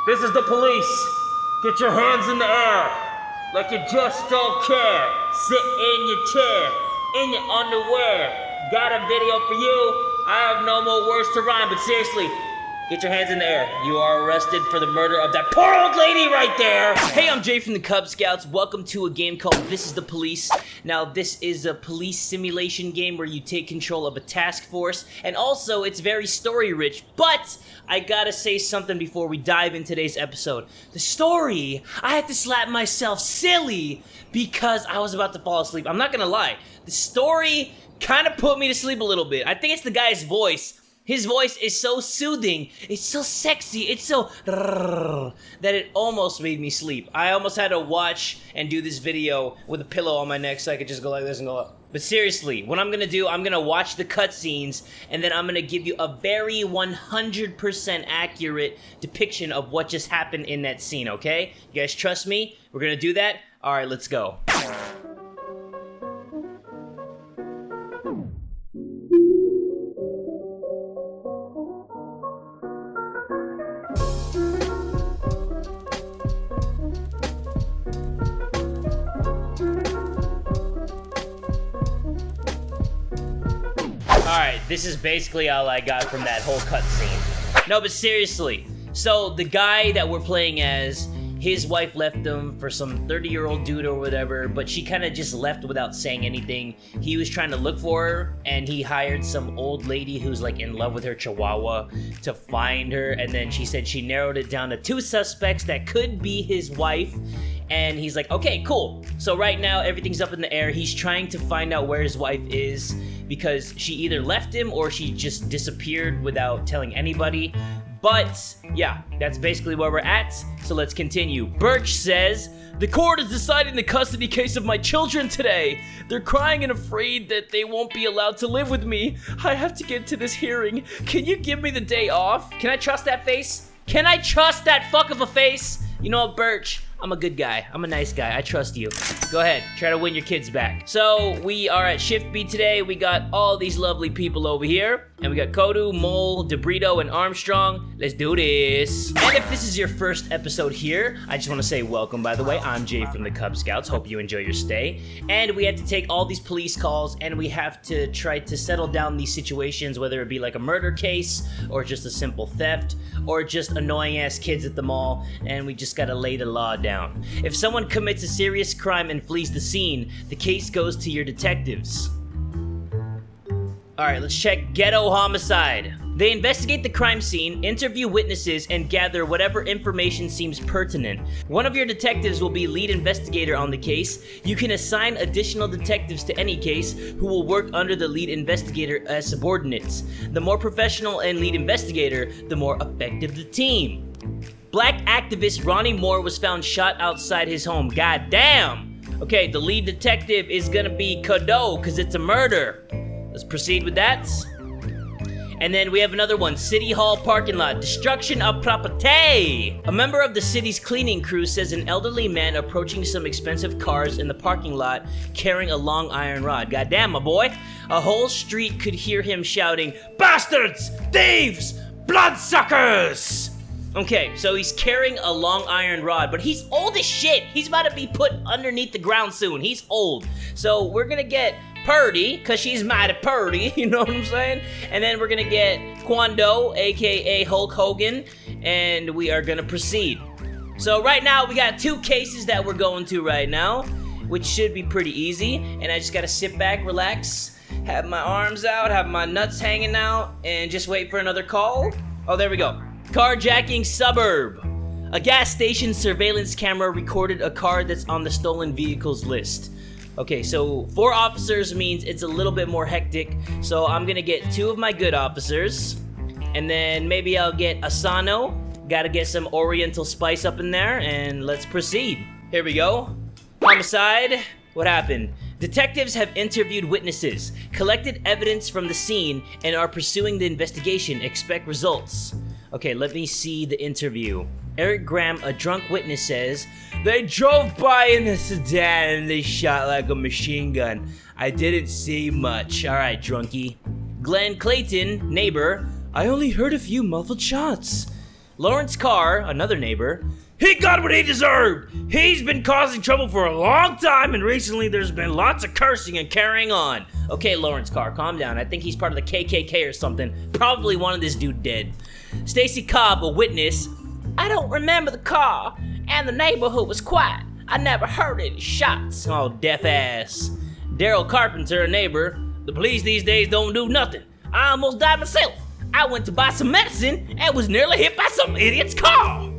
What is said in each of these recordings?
This is the police. Get your hands in the air. Like you just don't care. Sit in your chair, in your underwear. Got a video for you. I have no more words to rhyme, but seriously, get your hands in the air. You are arrested for the murder of that poor old lady right there. Hey, I'm Jay from the Cub Scouts. Welcome to a game called This is the Police. Now, this is a police simulation game where you take control of a task force, and also it's very story rich, but I gotta say something before we dive in today's episode. The story, I had to slap myself silly because I was about to fall asleep. I'm not gonna lie. The story kind of put me to sleep a little bit. I think it's the guy's voice. His voice is so soothing, it's so sexy, it's so that it almost made me sleep. I almost had to watch and do this video with a pillow on my neck so I could just go like this and go up. But seriously, what I'm gonna do, I'm gonna watch the cutscenes and then I'm gonna give you a very 100% accurate depiction of what just happened in that scene, okay? You guys trust me? We're gonna do that? Alright, let's go. Alright, this is basically all I got from that whole cutscene. No, but seriously, so the guy that we're playing as, his wife left him for some 30-year-old dude or whatever, but she kind of just left without saying anything. He was trying to look for her, and he hired some old lady who's like in love with her chihuahua to find her, and then she said she narrowed it down to 2 suspects that could be his wife. And he's like, okay, cool. So right now, everything's up in the air. He's trying to find out where his wife is because she either left him or she just disappeared without telling anybody. But yeah, that's basically where we're at. So let's continue. Birch says, the court is deciding the custody case of my children today. They're crying and afraid that they won't be allowed to live with me. I have to get to this hearing. Can you give me the day off? Can I trust that face? Can I trust that fuck of a face? You know what, Birch? I'm a good guy. I'm a nice guy. I trust you. Go ahead. Try to win your kids back. So, we are at Shift B today. We got all these lovely people over here. And we got Kodu, Mole, DeBrito, and Armstrong. Let's do this. And if this is your first episode here, I just want to say welcome, by the way. I'm Jay from the Cub Scouts. Hope you enjoy your stay. And we have to take all these police calls, and we have to try to settle down these situations, whether it be like a murder case, or just a simple theft, or just annoying-ass kids at the mall, and we just gotta lay the law down. If someone commits a serious crime and flees the scene, the case goes to your detectives. Alright, let's check Ghetto Homicide. They investigate the crime scene, interview witnesses, and gather whatever information seems pertinent. One of your detectives will be lead investigator on the case. You can assign additional detectives to any case who will work under the lead investigator as subordinates. The more professional and lead investigator, the more effective the team. Black activist Ronnie Moore was found shot outside his home. God damn! Okay, the lead detective is gonna be Kodo, because it's a murder. Let's proceed with that. And then we have another one, City Hall parking lot, destruction of property. A member of the city's cleaning crew says an elderly man approaching some expensive cars in the parking lot carrying a long iron rod. Goddamn, my boy. A whole street could hear him shouting, bastards, thieves, bloodsuckers. Okay, so he's carrying a long iron rod, but he's old as shit. He's about to be put underneath the ground soon. He's old. So we're gonna get Purdy, because she's mighty purdy, you know what I'm saying? And then we're gonna get Kwando, aka Hulk Hogan, and we are gonna proceed. So right now, we got 2 cases that we're going to right now, which should be pretty easy, and I just gotta sit back, relax, have my arms out, have my nuts hanging out, and just wait for another call. Oh, there we go. Carjacking suburb. A gas station surveillance camera recorded a car that's on the stolen vehicles list. Okay, so 4 officers means it's a little bit more hectic, so I'm gonna get 2 of my good officers, and then maybe I'll get Asano. Gotta get some oriental spice up in there, and let's proceed. Here we go. Homicide. What happened? Detectives have interviewed witnesses, collected evidence from the scene, and are pursuing the investigation. Expect results. Okay, let me see the interview. Eric Graham, a drunk witness, says, they drove by in a sedan and they shot like a machine gun. I didn't see much. Alright, drunkie. Glenn Clayton, neighbor, I only heard a few muffled shots. Lawrence Carr, another neighbor, he got what he deserved. He's been causing trouble for a long time, and recently there's been lots of cursing and carrying on. Okay, Lawrence Carr, calm down. I think he's part of the KKK or something. Probably wanted this dude dead. Stacy Cobb, a witness, I don't remember the car, and the neighborhood was quiet. I never heard any shots. Oh, deaf ass. Daryl Carpenter, a neighbor, the police these days don't do nothing. I almost died myself. I went to buy some medicine and was nearly hit by some idiot's car.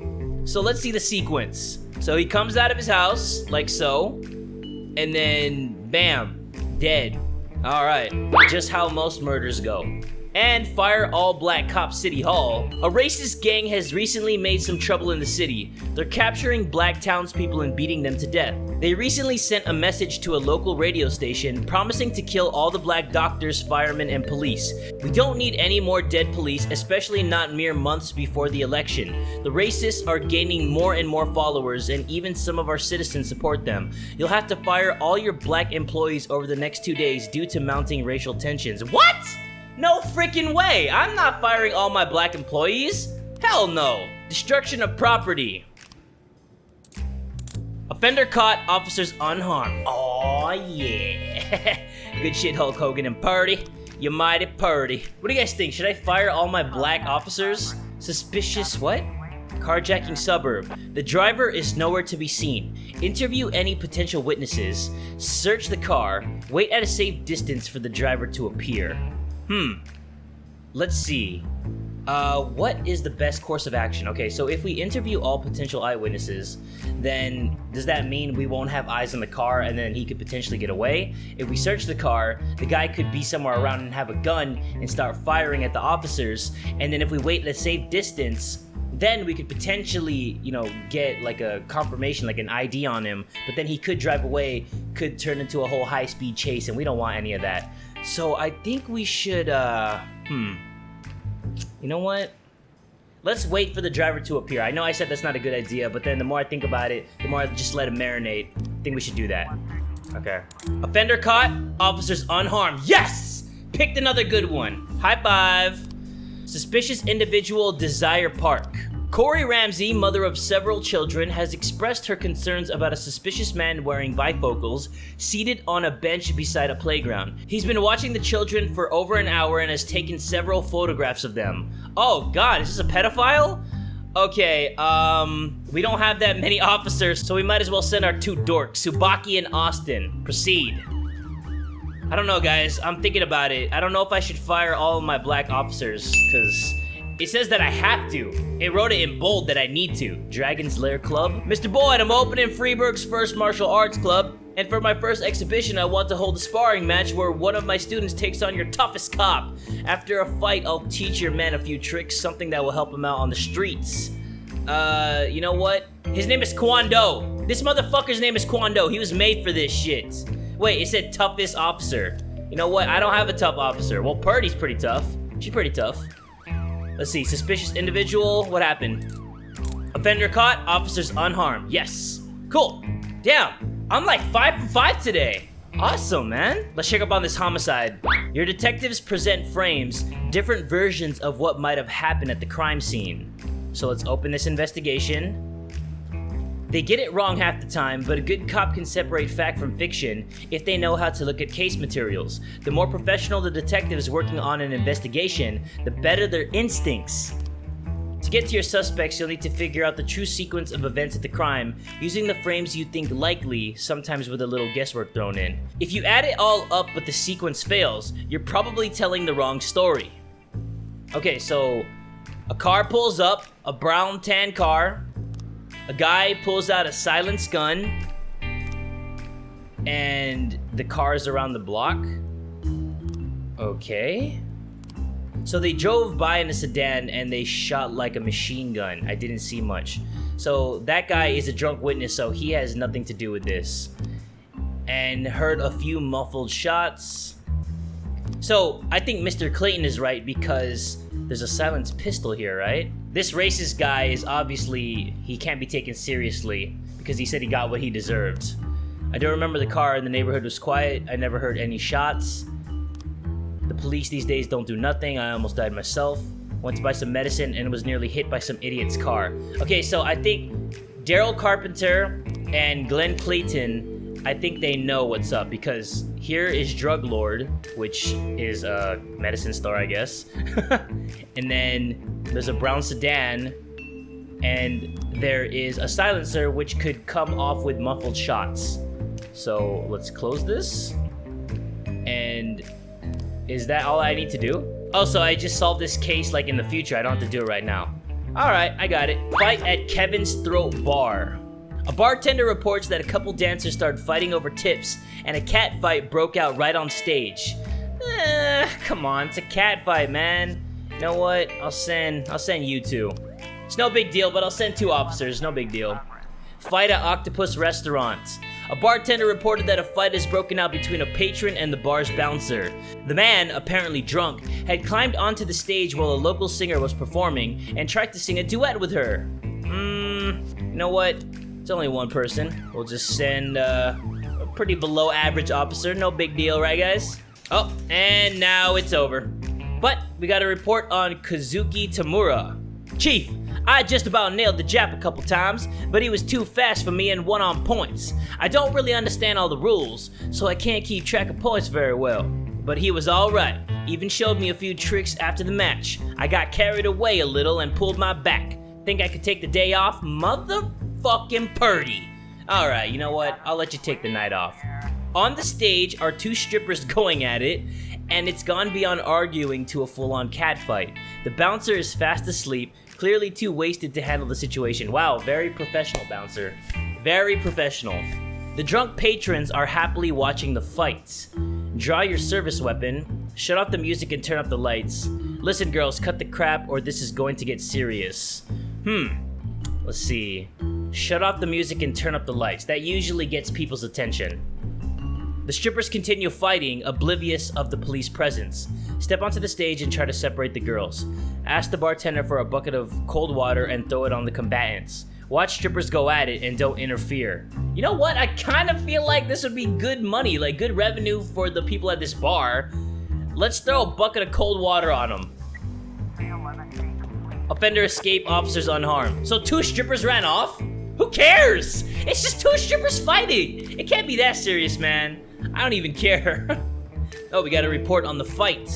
So let's see the sequence. So he comes out of his house, like so, and then bam, dead. All right, just how most murders go. And fire all black cop City Hall. A racist gang has recently made some trouble in the city. They're capturing black townspeople and beating them to death. They recently sent a message to a local radio station promising to kill all the black doctors, firemen, and police. We don't need any more dead police, especially not mere months before the election. The racists are gaining more and more followers, and even some of our citizens support them. You'll have to fire all your black employees over the next 2 days due to mounting racial tensions. What? No freaking way! I'm not firing all my black employees! Hell no! Destruction of property. Offender caught, officers unharmed. Aw, yeah. Good shit, Hulk Hogan and Purdy. You're mighty purdy. What do you guys think? Should I fire all my black officers? Suspicious what? Carjacking suburb. The driver is nowhere to be seen. Interview any potential witnesses. Search the car. Wait at a safe distance for the driver to appear. Let's see. What is the best course of action? Okay, so if we interview all potential eyewitnesses, then does that mean we won't have eyes on the car and then he could potentially get away? If we search the car, the guy could be somewhere around and have a gun and start firing at the officers, and then if we wait at a safe distance, then we could potentially, get like a confirmation, like an ID on him, but then he could drive away, could turn into a whole high-speed chase, and we don't want any of that. So I think we should, you know what? Let's wait for the driver to appear. I know I said that's not a good idea, but then the more I think about it, the more I just let him marinate. I think we should do that. Okay. Offender caught, officers unharmed. Yes! Picked another good one. High five. Suspicious individual, Desire Park. Corey Ramsey, mother of several children, has expressed her concerns about a suspicious man wearing bifocals seated on a bench beside a playground. He's been watching the children for over an hour and has taken several photographs of them. Oh god, is this a pedophile? Okay, we don't have that many officers, so we might as well send our two dorks, Subaki and Austin. Proceed. I don't know, guys. I'm thinking about it. I don't know if I should fire all of my black officers, because it says that I have to. It wrote it in bold that I need to. Dragon's Lair Club. Mr. Boyd, I'm opening Freeburg's first martial arts club, and for my first exhibition, I want to hold a sparring match where one of my students takes on your toughest cop. After a fight, I'll teach your man a few tricks, something that will help him out on the streets. You know what? His name is Kwando. This motherfucker's name is Kwando. He was made for this shit. Wait, it said toughest officer. You know what? I don't have a tough officer. Well, Purdy's pretty tough. She's pretty tough. Let's see. Suspicious individual. What happened? Offender caught. Officers unharmed. Yes. Cool. Damn. I'm like 5 for 5 today. Awesome, man. Let's check up on this homicide. Your detectives present frames, different versions of what might have happened at the crime scene. So let's open this investigation. They get it wrong half the time, but a good cop can separate fact from fiction if they know how to look at case materials. The more professional the detectives working on an investigation, the better their instincts. To get to your suspects, you'll need to figure out the true sequence of events at the crime, using the frames you think likely, sometimes with a little guesswork thrown in. If you add it all up but the sequence fails, you're probably telling the wrong story. Okay, so a car pulls up, a brown tan car. A guy pulls out a silenced gun, and the car's around the block. Okay. So they drove by in a sedan and they shot like a machine gun. I didn't see much. So that guy is a drunk witness, so he has nothing to do with this. And heard a few muffled shots. So I think Mr. Clayton is right because there's a silenced pistol here, right? This racist guy is obviously, he can't be taken seriously because he said he got what he deserved. I don't remember the car in the neighborhood was quiet. I never heard any shots. The police these days don't do nothing. I almost died myself. went to buy some medicine and was nearly hit by some idiot's car. Okay, so I think Daryl Carpenter and Glenn Clayton, I think they know what's up because here is Drug Lord, which is a medicine store, I guess. And then there's a brown sedan, and there is a silencer which could come off with muffled shots. So let's close this. And is that all I need to do? Oh, so I just solved this case like in the future. I don't have to do it right now. All right, I got it. Fight at Kevin's Throat Bar. A bartender reports that a couple dancers started fighting over tips, and a cat fight broke out right on stage. Come on, it's a cat fight, man. You know what? I'll send you two. It's no big deal, but I'll send 2 officers. No big deal. Fight at Octopus Restaurant. A bartender reported that a fight has broken out between a patron and the bar's bouncer. The man, apparently drunk, had climbed onto the stage while a local singer was performing and tried to sing a duet with her. You know what? It's only one person. We'll just send a pretty below average officer. No big deal, right guys? Oh, and now it's over. But we got a report on Kazuki Tamura. Chief, I just about nailed the Jap a couple times, but he was too fast for me and won on points. I don't really understand all the rules, so I can't keep track of points very well. But he was alright, even showed me a few tricks after the match. I got carried away a little and pulled my back. Think I could take the day off? Motherfucking Purdy. Alright, you know what? I'll let you take the night off. On the stage are 2 strippers going at it, and it's gone beyond arguing to a full-on catfight. The bouncer is fast asleep, clearly too wasted to handle the situation. Wow, very professional bouncer. Very professional. The drunk patrons are happily watching the fights. Draw your service weapon, shut off the music and turn up the lights. Listen girls, cut the crap or this is going to get serious. Let's see. Shut off the music and turn up the lights. That usually gets people's attention. The strippers continue fighting, oblivious of the police presence. Step onto the stage and try to separate the girls. Ask the bartender for a bucket of cold water and throw it on the combatants. Watch strippers go at it and don't interfere. You know what? I kind of feel like this would be good money, like good revenue for the people at this bar. Let's throw a bucket of cold water on them. Offender escape, officers unharmed. So 2 strippers ran off? Who cares? It's just 2 strippers fighting. It can't be that serious, man. I don't even care. Oh, we got a report on the fight.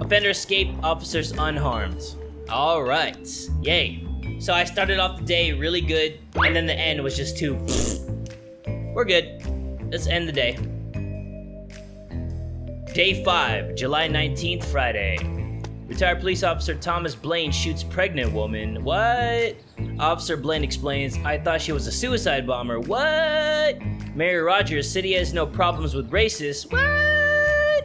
Offender escape, officers unharmed. All right, yay. So I started off the day really good, and then the end was just too. We're good. Let's end the day. Day 5, July 19th, Friday. Retired police officer Thomas Blaine shoots pregnant woman. What? Officer Blaine explains, I thought she was a suicide bomber. What? Mary Rogers said he has no problems with racists. What?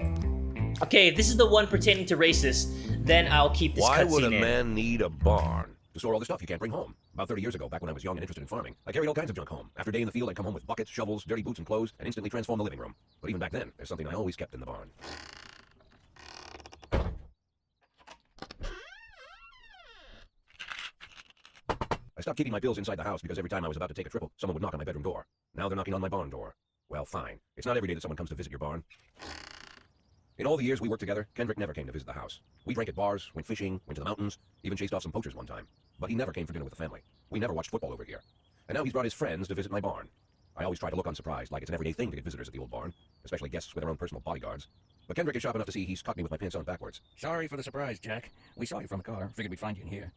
Okay, if this is the one pertaining to racists, then I'll keep this cutscene in. Why would a man need a barn? To store all the stuff you can't bring home. About 30 years ago, back when I was young and interested in farming, I carried all kinds of junk home. After a day in the field, I'd come home with buckets, shovels, dirty boots, and clothes, and instantly transform the living room. But even back then, there's something I always kept in the barn. I stopped keeping my pills inside the house because every time I was about to take a triple, someone would knock on my bedroom door. Now they're knocking on my barn door. Well, fine. It's not every day that someone comes to visit your barn. In all the years we worked together, Kendrick never came to visit the house. We drank at bars, went fishing, went to the mountains, even chased off some poachers one time. But he never came for dinner with the family. We never watched football over here. And now he's brought his friends to visit my barn. I always try to look unsurprised, like it's an everyday thing to get visitors at the old barn, especially guests with their own personal bodyguards. But Kendrick is sharp enough to see he's caught me with my pants on backwards. Sorry for the surprise, Jack. We saw you from the car. Figured we'd find you in here.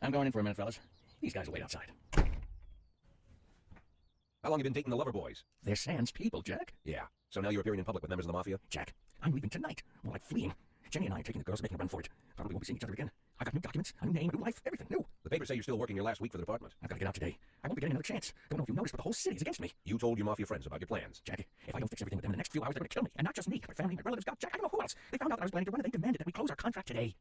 I'm going in for a minute, fellas. These guys will wait outside. How long you been dating the lover boys? They're Sans people, Jack. Yeah. So now you're appearing in public with members of the mafia? Jack, I'm leaving tonight. More like fleeing. Jenny and I are taking the girls and making a run for it. Probably won't be seeing each other again. I've got new documents, a new name, a new life, everything new. The papers say you're still working your last week for the department. I've got to get out today. I won't be getting another chance. Don't know if you noticed, but the whole city's against me. You told your mafia friends about your plans. Jack, if I don't fix everything with them in the next few hours, they're going to kill me. And not just me. My family, my relatives, God, Jack, I don't know who else. They found out that I was planning to run and they demanded that we close our contract today.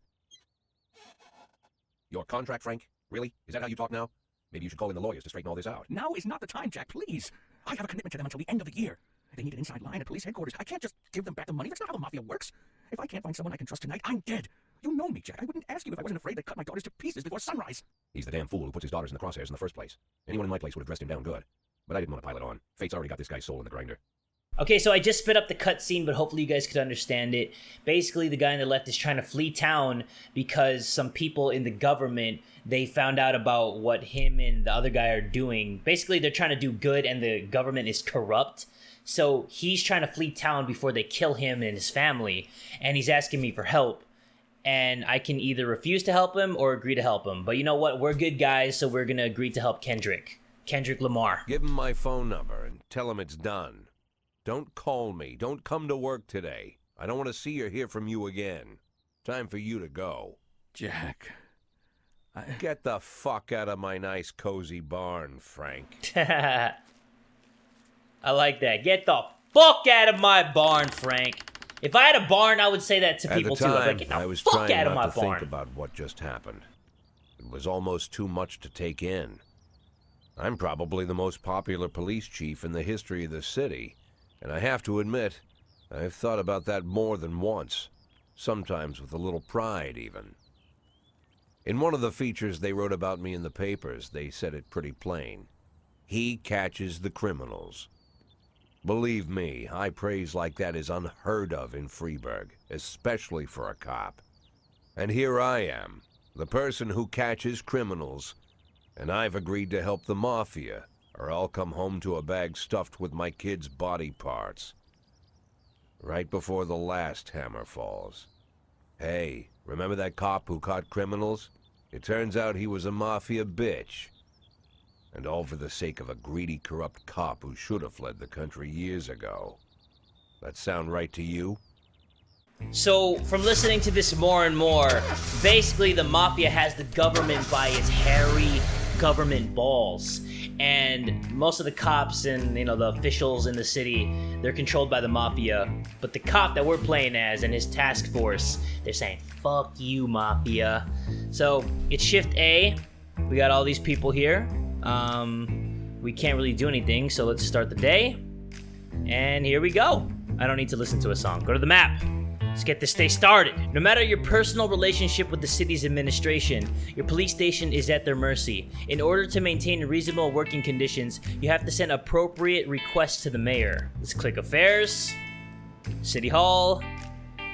Your contract, Frank? Really? Is that how you talk now? Maybe you should call in the lawyers to straighten all this out. Now is not the time, Jack, please. I have a commitment to them until the end of the year. They need an inside line at police headquarters. I can't just give them back the money. That's not how the mafia works. If I can't find someone I can trust tonight, I'm dead. You know me, Jack. I wouldn't ask you if I wasn't afraid they'd cut my daughters to pieces before sunrise. He's the damn fool who puts his daughters in the crosshairs in the first place. Anyone in my place would have dressed him down good. But I didn't want to pile it on. Fate's already got this guy's soul in the grinder. Okay, so I just sped up the cutscene, but hopefully you guys could understand it. Basically, the guy on the left is trying to flee town because some people in the government, they found out about what him and the other guy are doing. Basically, they're trying to do good and the government is corrupt. So he's trying to flee town before they kill him and his family. And he's asking me for help. And I can either refuse to help him or agree to help him. But you know what? We're good guys, so we're going to agree to help Kendrick. Kendrick Lamar. Give him my phone number and tell him it's done. Don't call me. Don't come to work today. I don't want to see or hear from you again. Time for you to go. Jack, Get the fuck out of my nice, cozy barn, Frank. I like that. Get the fuck out of my barn, Frank. If I had a barn, I would say that to people At the too. I'd be time, like, get the I was fuck trying out of my not to barn. think about what just happened. It was almost too much to take in. I'm probably the most popular police chief in the history of the city, and I have to admit, I've thought about that more than once, sometimes with a little pride even. In one of the features they wrote about me in the papers, they said it pretty plain. He catches the criminals. Believe me, high praise like that is unheard of in Freeburg, especially for a cop. And here I am, the person who catches criminals, and I've agreed to help the mafia, or I'll come home to a bag stuffed with my kids' body parts. Right before the last hammer falls. Hey, remember that cop who caught criminals? It turns out he was a mafia bitch. And all for the sake of a greedy, corrupt cop who should have fled the country years ago. That sound right to you? So, from listening to this more and more, basically the mafia has the government by its hairy government balls. And most of the cops and, the officials in the city, they're controlled by the mafia. But the cop that we're playing as and his task force, they're saying, fuck you, mafia. So, it's Shift A. We got all these people here. We can't really do anything, so let's start the day. And here we go. I don't need to listen to a song. Go to the map. Let's get this day started. No matter your personal relationship with the city's administration, your police station is at their mercy. In order to maintain reasonable working conditions, you have to send appropriate requests to the mayor. Let's click Affairs, City Hall.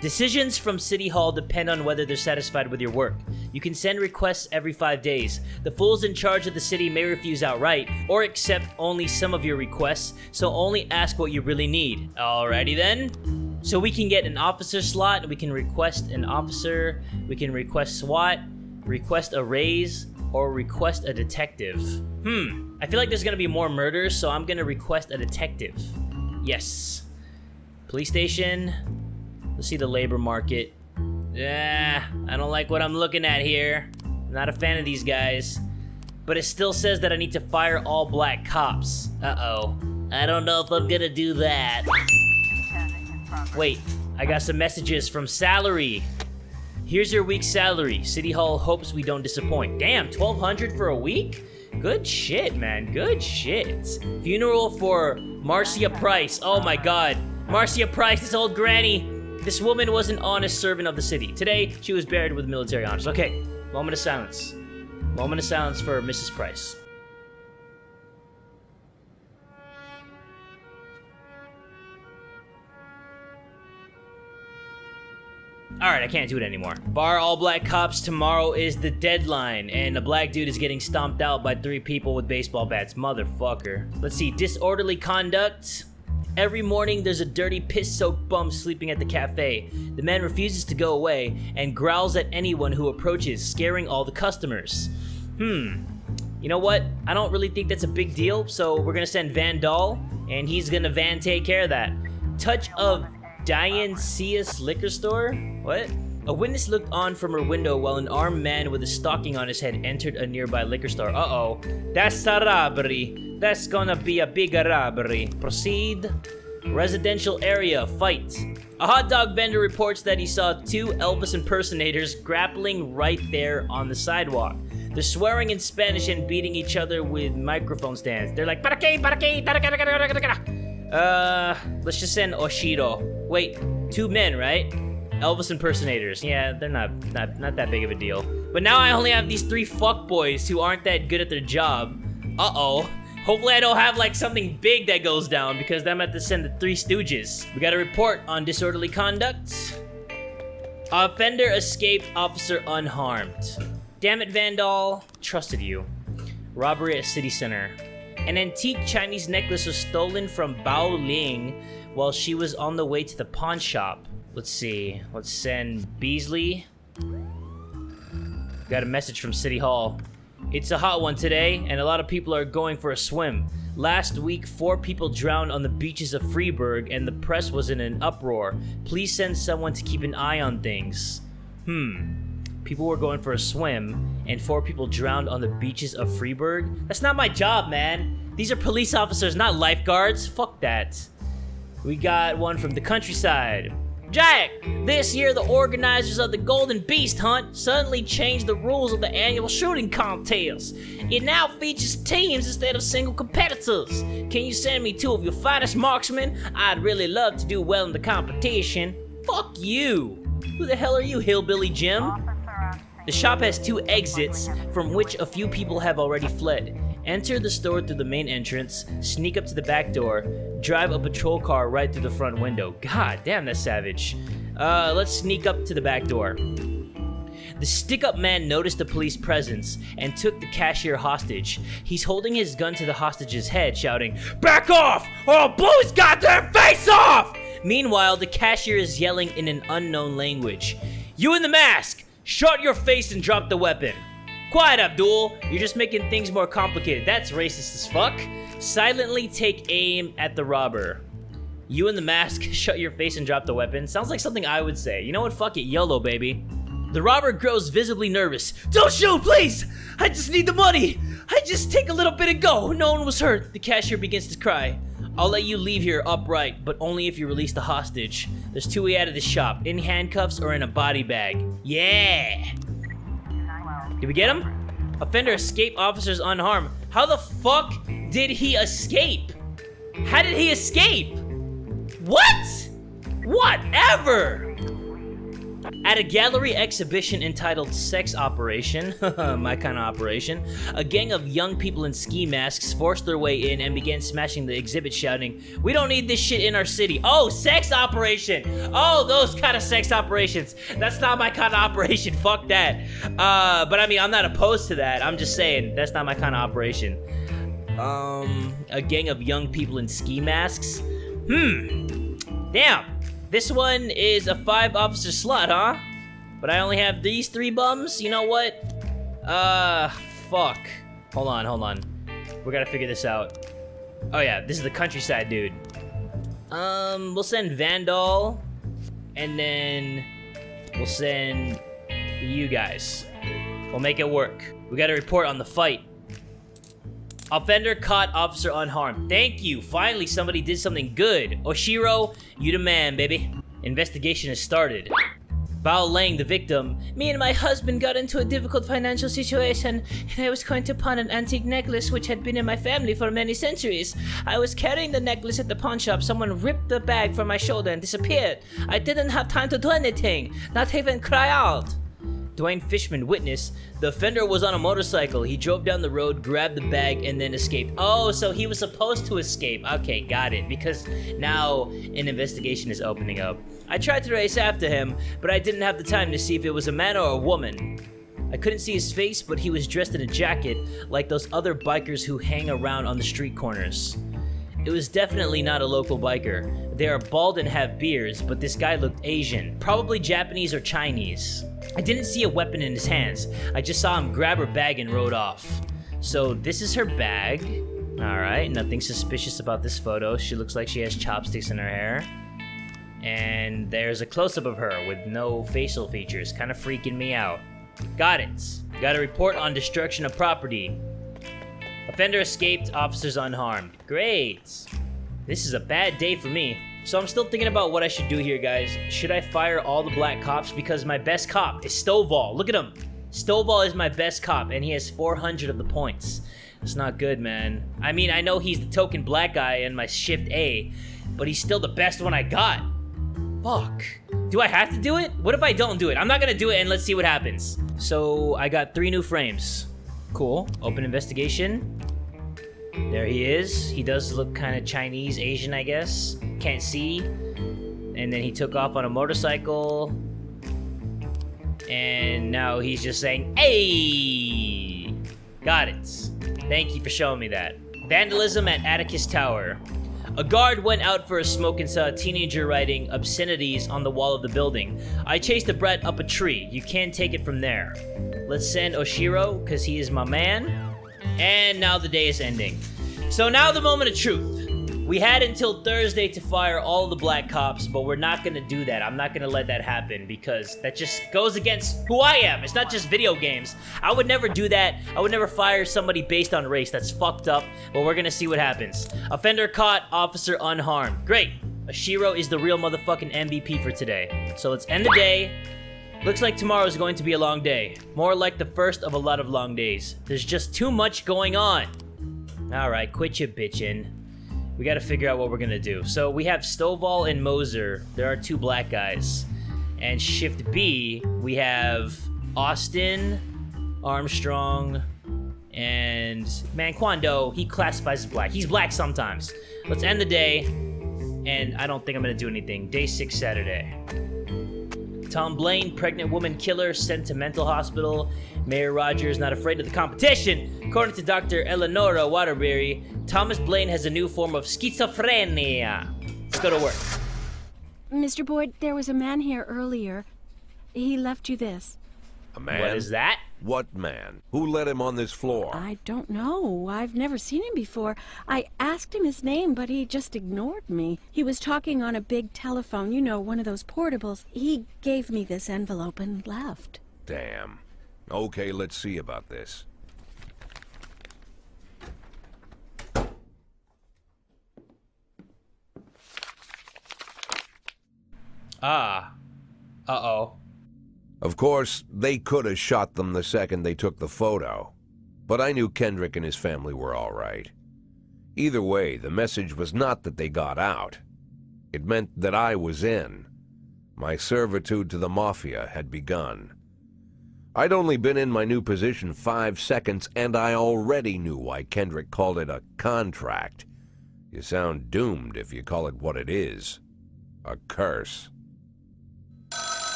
Decisions from City Hall depend on whether they're satisfied with your work. You can send requests every 5 days. The fools in charge of the city may refuse outright, or accept only some of your requests, so only ask what you really need. Alrighty then. So we can get an officer slot, we can request an officer, we can request SWAT, request a raise, or request a detective. I feel like there's gonna be more murders, so I'm gonna request a detective. Yes. Police station. Let's see the labor market. I don't like what I'm looking at here. I'm not a fan of these guys. But it still says that I need to fire all black cops. Uh-oh. I don't know if I'm gonna do that. Wait, I got some messages from Salary. Here's your week's salary. City Hall hopes we don't disappoint. Damn, $1,200 for a week? Good shit, man. Good shit. Funeral for Marcia Price. Oh my god. Marcia Price, this old granny. This woman was an honest servant of the city. Today, she was buried with military honors. Okay, moment of silence. Moment of silence for Mrs. Price. Alright, I can't do it anymore. Fire all black cops, tomorrow is the deadline, and a black dude is getting stomped out by 3 people with baseball bats. Motherfucker. Let's see, disorderly conduct. Every morning, there's a dirty, piss-soaked bum sleeping at the cafe. The man refuses to go away and growls at anyone who approaches, scaring all the customers. You know what? I don't really think that's a big deal, so we're gonna send Van Dahl, and he's gonna take care of that. Touch of Dionysius Liquor Store? What? A witness looked on from her window while an armed man with a stocking on his head entered a nearby liquor store. Uh-oh. That's a robbery. That's gonna be a big robbery. Proceed. Residential area, fight. A hot dog vendor reports that he saw 2 Elvis impersonators grappling right there on the sidewalk. They're swearing in Spanish and beating each other with microphone stands. They're like, para qué, let's just send Oshiro. Wait, 2 men, right? Elvis impersonators. Yeah, they're not that big of a deal. But now I only have these 3 fuckboys who aren't that good at their job. Uh-oh. Hopefully I don't have like something big that goes down because then I'm at to send the Three Stooges. We got a report on disorderly conduct. Offender escaped, officer unharmed. Damn it, Vandal. Trusted you. Robbery at city center. An antique Chinese necklace was stolen from Bao Ling while she was on the way to the pawn shop. Let's see. Let's send Beasley. Got a message from City Hall. It's a hot one today, and a lot of people are going for a swim. Last week, 4 people drowned on the beaches of Freiburg, and the press was in an uproar. Please send someone to keep an eye on things. People were going for a swim, and 4 people drowned on the beaches of Freiburg? That's not my job, man. These are police officers, not lifeguards. Fuck that. We got one from the countryside. Jack, this year the organizers of the Golden Beast Hunt suddenly changed the rules of the annual shooting contest. It now features teams instead of single competitors. Can you send me 2 of your finest marksmen? I'd really love to do well in the competition. Fuck you. Who the hell are you, Hillbilly Jim? The shop has 2 exits from which a few people have already fled. Enter the store through the main entrance, sneak up to the back door, drive a patrol car right through the front window. God damn, that's savage. Let's sneak up to the back door. The stick-up man noticed the police presence and took the cashier hostage. He's holding his gun to the hostage's head, shouting, "Back off, or I'll blow his goddamn face off!" Meanwhile, the cashier is yelling in an unknown language. "You in the mask! Shut your face and drop the weapon." "Quiet, Abdul. You're just making things more complicated. That's racist as fuck." Silently take aim at the robber. "You in the mask, shut your face and drop the weapon." Sounds like something I would say. You know what? Fuck it. YOLO, baby. The robber grows visibly nervous. "Don't shoot, please! I just need the money! I just take a little bit and go. No one was hurt." The cashier begins to cry. "I'll let you leave here upright, but only if you release the hostage. There's 2 ways out of the shop. In handcuffs or in a body bag." Yeah! Did we get him? Offender escaped, officers unharmed. How the fuck did he escape? How did he escape? What? Whatever! At a gallery exhibition entitled Sex Operation, my kind of operation, a gang of young people in ski masks forced their way in and began smashing the exhibit, shouting, "We don't need this shit in our city." Oh, sex operation! Oh, those kind of sex operations. That's not my kind of operation. Fuck that. But I mean, I'm not opposed to that. I'm just saying, that's not my kind of operation. A gang of young people in ski masks? Damn. This one is a 5-officer slot, huh? But I only have these 3 bums? You know what? Fuck. Hold on. We gotta figure this out. Oh yeah, this is the countryside dude. We'll send Vandal, and then we'll send you guys. We'll make it work. We gotta report on the fight. Offender caught, officer unharmed. Thank you. Finally, somebody did something good. Oshiro, you the man, baby. Investigation has started. Bao Lang, the victim. "Me and my husband got into a difficult financial situation, and I was going to pawn an antique necklace which had been in my family for many centuries. I was carrying the necklace at the pawn shop. Someone ripped the bag from my shoulder and disappeared. I didn't have time to do anything, not even cry out." Dwayne Fishman, witness. The offender was on a motorcycle. He drove down the road, grabbed the bag, and then escaped. Oh, so he was supposed to escape. Okay, got it. Because now an investigation is opening up. I tried to race after him, but I didn't have the time to see if it was a man or a woman. I couldn't see his face, but he was dressed in a jacket, like those other bikers who hang around on the street corners. It was definitely not a local biker. They are bald and have beards, but this guy looked Asian. Probably Japanese or Chinese. I didn't see a weapon in his hands. I just saw him grab her bag and rode off. So this is her bag. Alright, nothing suspicious about this photo. She looks like she has chopsticks in her hair. And there's a close-up of her with no facial features. Kind of freaking me out. Got it. Got a report on destruction of property. Offender escaped, officers unharmed. Great. This is a bad day for me. So I'm still thinking about what I should do here, guys. Should I fire all the black cops? Because my best cop is Stovall. Look at him. Stovall is my best cop, and he has 400 of the points. That's not good, man. I mean, I know he's the token black guy in my Shift A, but he's still the best one I got. Fuck. Do I have to do it? What if I don't do it? I'm not gonna do it, and let's see what happens. So I got 3 new frames. Cool. Open investigation. There he is. He does look kind of Chinese, Asian, I guess. Can't see. And then he took off on a motorcycle. And now he's just saying, "Hey!" Got it. Thank you for showing me that. Vandalism at Atticus Tower. A guard went out for a smoke and saw a teenager writing obscenities on the wall of the building. I chased the brat up a tree. You can't take it from there. Let's send Oshiro, because he is my man. And now the day is ending. So now the moment of truth. We had until Thursday to fire all the black cops, but we're not gonna do that. I'm not gonna let that happen because that just goes against who I am. It's not just video games. I would never do that. I would never fire somebody based on race. That's fucked up, but we're gonna see what happens. Offender caught, officer unharmed. Great. Oshiro is the real motherfucking MVP for today. So let's end the day. Looks like tomorrow is going to be a long day. More like the first of a lot of long days. There's just too much going on. Alright, quit your bitchin'. We gotta figure out what we're gonna do. So we have Stovall and Moser. There are two black guys. And Shift B, we have Austin, Armstrong, and man, Kwando, he classifies as black. He's black sometimes. Let's end the day. And I don't think I'm gonna do anything. Day 6, Saturday. Tom Blaine, pregnant woman killer, sent to mental hospital. Mayor Rogers not afraid of the competition. According to Dr. Eleonora Waterbury, Thomas Blaine has a new form of schizophrenia. Let's go to work. Mr. Boyd, there was a man here earlier. He left you this. A man? What is that? What man? Who let him on this floor? I don't know. I've never seen him before. I asked him his name, but he just ignored me. He was talking on a big telephone, you know, one of those portables. He gave me this envelope and left. Damn. Okay, let's see about this. Ah. Uh-oh. Of course, they could have shot them the second they took the photo. But I knew Kendrick and his family were all right. Either way, the message was not that they got out. It meant that I was in. My servitude to the Mafia had begun. I'd only been in my new position 5 seconds, and I already knew why Kendrick called it a contract. You sound doomed if you call it what it is. A curse.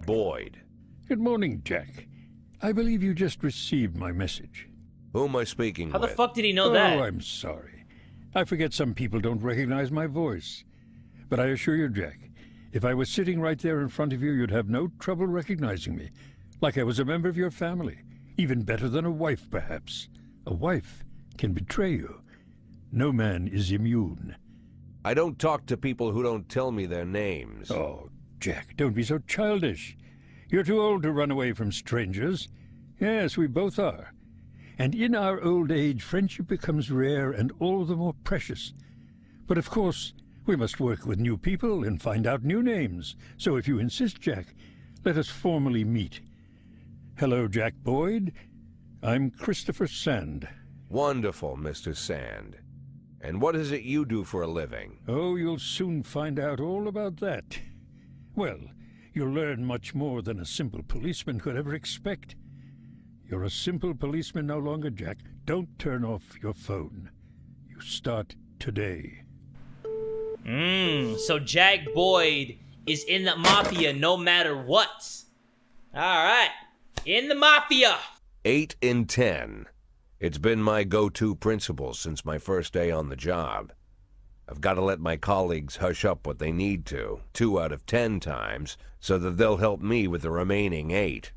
Boyd. Good morning, Jack. I believe you just received my message. Who am I speaking How with? the fuck did he know that? Oh, I'm sorry. I forget some people don't recognize my voice. But I assure you, Jack, if I was sitting right there in front of you, you'd have no trouble recognizing me. Like I was a member of your family. Even better than a wife, perhaps. A wife can betray you. No man is immune. I don't talk to people who don't tell me their names. Oh, Jack, don't be so childish. You're too old to run away from strangers. Yes, we both are. And in our old age, friendship becomes rare and all the more precious. But of course, we must work with new people and find out new names. So if you insist, Jack, let us formally meet. Hello, Jack Boyd. I'm Christopher Sand. Wonderful, Mr. Sand. And what is it you do for a living? Oh, you'll soon find out all about that. Well, you'll learn much more than a simple policeman could ever expect. You're a simple policeman no longer, Jack. Don't turn off your phone. You start today. So Jack Boyd is in the Mafia no matter what. Alright, in the Mafia. 8 in 10. It's been my go-to principle since my first day on the job. I've got to let my colleagues hush up what they need to, 2 out of 10 times, so that they'll help me with the remaining 8.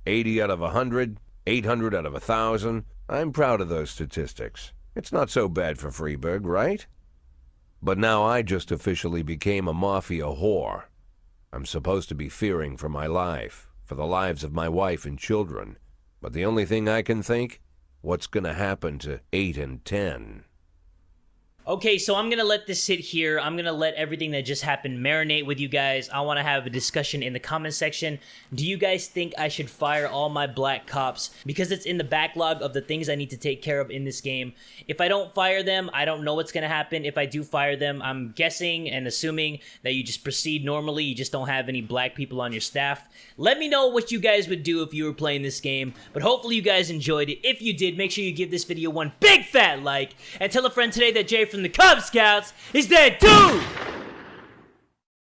80 out of 100, 800 out of 1,000. I'm proud of those statistics. It's not so bad for Freeburg, right? But now I just officially became a Mafia whore. I'm supposed to be fearing for my life, for the lives of my wife and children. But the only thing I can think, what's gonna happen to 8 and 10? Okay, so I'm gonna let this sit here. I'm gonna let everything that just happened marinate with you guys. I want to have a discussion in the comment section. Do you guys think I should fire all my black cops because it's in the backlog of the things I need to take care of in this game? If I don't fire them, I don't know what's gonna happen. If I do fire them, I'm guessing and assuming that you just proceed normally. You just don't have any black people on your staff. Let me know what you guys would do if you were playing this game, but hopefully you guys enjoyed it. If you did, make sure you give this video one big fat like, and tell a friend today that Jay from the Cub Scouts is dead too!